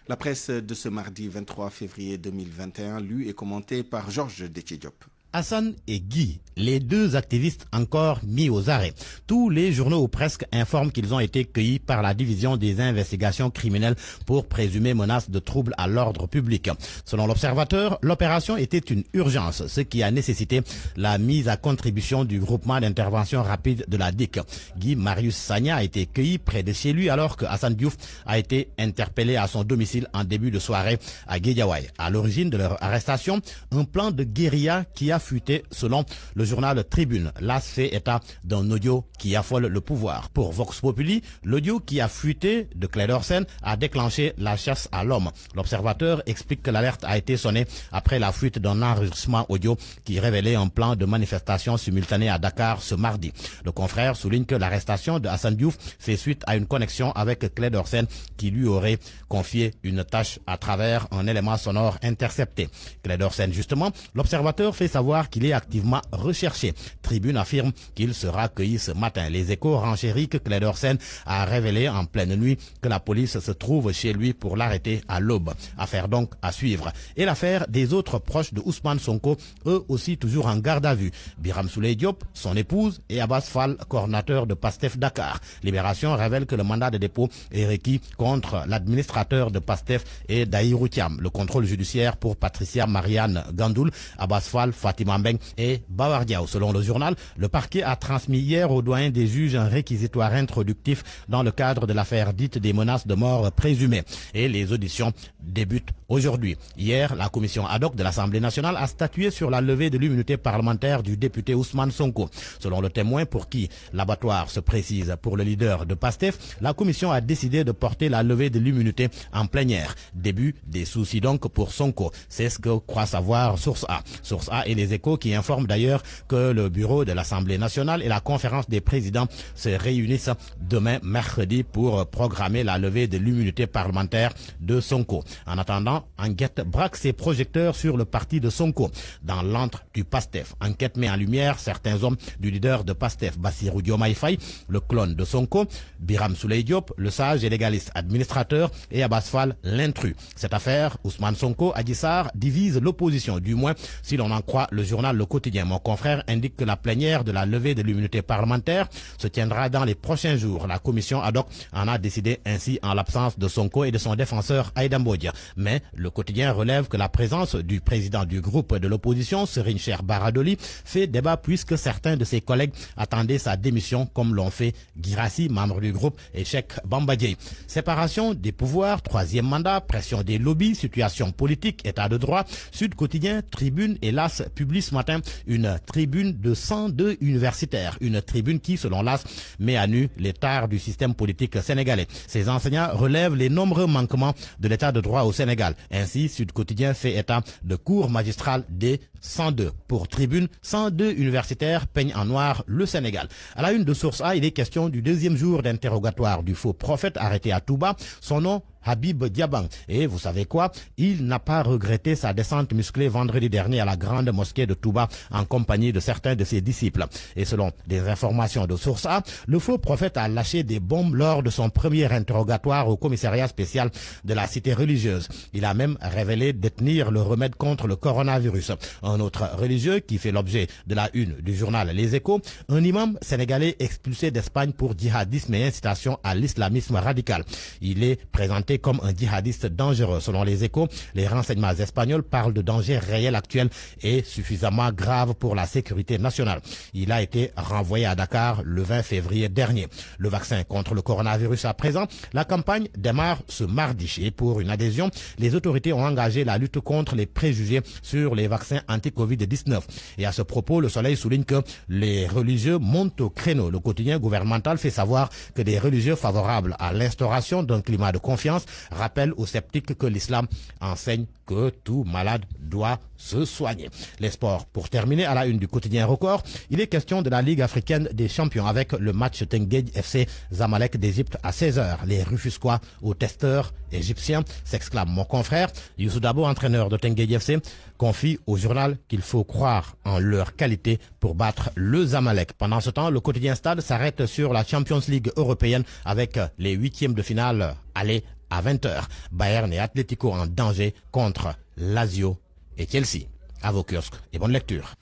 La presse de ce mardi 23 février 2021, lue et commentée par Georges Déthié-Diop. Hassan et Guy, les deux activistes encore mis aux arrêts. Tous les journaux ou presque informent qu'ils ont été cueillis par la division des investigations criminelles pour présumées menaces de troubles à l'ordre public. Selon l'Observateur, l'opération était une urgence, ce qui a nécessité la mise à contribution du groupement d'intervention rapide de la DIC. Guy Marius Sagna a été cueilli près de chez lui alors que Hassan Diouf a été interpellé à son domicile en début de soirée à Guédiawaye. À l'origine de leur arrestation, un plan de guérilla qui a fuité selon le journal Tribune. L'AS fait état d'un audio qui affole le pouvoir. Pour Vox Populi, l'audio qui a fuité de Clédor Sène a déclenché la chasse à l'homme. L'Observateur explique que l'alerte a été sonnée après la fuite d'un enregistrement audio qui révélait un plan de manifestation simultanée à Dakar ce mardi. Le confrère souligne que l'arrestation de Hassan Diouf fait suite à une connexion avec Clédor Sène qui lui aurait confié une tâche à travers un élément sonore intercepté. Clédor Sène, justement, l'Observateur fait savoir qu'il est activement recherché. Tribune affirme qu'il sera accueilli ce matin. Les Échos renchérit que Clédor Sène a révélé en pleine nuit que la police se trouve chez lui pour l'arrêter à l'aube. Affaire donc à suivre. Et l'affaire des autres proches de Ousmane Sonko, eux aussi toujours en garde à vue. Biram Souleye Diop, son épouse, et Abbas Fall, coordinateur de PASTEF Dakar. Libération révèle que le mandat de dépôt est requis contre l'administrateur de PASTEF et Daïrou Thiam. Le contrôle judiciaire pour Patricia Marianne Gandoul, Abbas Fall, Fatima Mbeng et Bawardiao. Selon le journal, le parquet a transmis hier au doyen des juges un réquisitoire introductif dans le cadre de l'affaire dite des menaces de mort présumées. Et les auditions débutent aujourd'hui. Hier, la commission ad hoc de l'Assemblée nationale a statué sur la levée de l'immunité parlementaire du député Ousmane Sonko. Selon le témoin pour qui l'abattoir se précise pour le leader de PASTEF, la commission a décidé de porter la levée de l'immunité en plénière. Début des soucis donc pour Sonko. C'est ce que croit savoir Source A. Source A et les Échos qui informent d'ailleurs que le bureau de l'Assemblée nationale et la conférence des présidents se réunissent demain mercredi pour programmer la levée de l'immunité parlementaire de Sonko. En attendant, Enquête braque ses projecteurs sur le parti de Sonko. Dans l'antre du PASTEF, Enquête met en lumière certains hommes du leader de PASTEF, Bassirou Diomaye Faye, le clone de Sonko, Biram Souleye Diop, le sage et légaliste administrateur, et Abbas Fall, l'intrus. Cette affaire, Ousmane Sonko, Adji Sarr, divise l'opposition, du moins si l'on en croit le journal Le Quotidien. Mon confrère indique que la plénière de la levée de l'immunité parlementaire se tiendra dans les prochains jours. La commission ad hoc en a décidé ainsi en l'absence de Sonko et de son défenseur Aïda Mbodja. Mais Le Quotidien relève que la présence du président du groupe de l'opposition, Serigne Cheikh Bara Dolly, fait débat puisque certains de ses collègues attendaient sa démission comme l'ont fait Guirassy, membre du groupe, et Cheikh Bamba Dièye. Séparation des pouvoirs, troisième mandat, pression des lobbies, situation politique, état de droit. Sud Quotidien, Tribune et l'AS publient ce matin une tribune de 102 universitaires. Une tribune qui, selon l'AS, met à nu les tares du système politique sénégalais. Ces enseignants relèvent les nombreux manquements de l'état de droit au Sénégal. Ainsi, Sud Quotidien fait état de cours magistrales des 102. Pour Tribune, 102 universitaires peignent en noir le Sénégal. À la une de Source A, il est question du deuxième jour d'interrogatoire du faux prophète arrêté à Touba. Son nom, Habib Diabang. Et vous savez quoi? Il n'a pas regretté sa descente musclée vendredi dernier à la grande mosquée de Touba en compagnie de certains de ses disciples. Et selon des informations de Source A, le faux prophète a lâché des bombes lors de son premier interrogatoire au commissariat spécial de la cité religieuse. Il a même révélé détenir le remède contre le coronavirus. Un autre religieux qui fait l'objet de la une du journal Les Échos, un imam sénégalais expulsé d'Espagne pour djihadisme et incitation à l'islamisme radical. Il est présenté comme un djihadiste dangereux. Selon Les Échos, les renseignements espagnols parlent de dangers réels actuels et suffisamment graves pour la sécurité nationale. Il a été renvoyé à Dakar le 20 février dernier. Le vaccin contre le coronavirus à présent, la campagne démarre ce mardi. Et pour une adhésion, les autorités ont engagé la lutte contre les préjugés sur les vaccins anti-Covid-19. Et à ce propos, Le Soleil souligne que les religieux montent au créneau. Le quotidien gouvernemental fait savoir que des religieux favorables à l'instauration d'un climat de confiance rappellent aux sceptiques que l'islam enseigne que tout malade doit se soigner. Les sports, pour terminer, à la une du quotidien Record, il est question de la Ligue africaine des champions avec le match Tenguedj FC Zamalek d'Égypte à 16h. Les Rufisquois aux testeurs égyptiens, s'exclame mon confrère. Youssou Dabo, entraîneur de Tenguedj FC, confie au journal qu'il faut croire en leur qualité pour battre le Zamalek. Pendant ce temps, le quotidien Stade s'arrête sur la Champions League européenne avec les huitièmes de finale aller à 20h. Bayern et Atlético en danger contre Lazio et Chelsea. À vos kiosques et bonne lecture.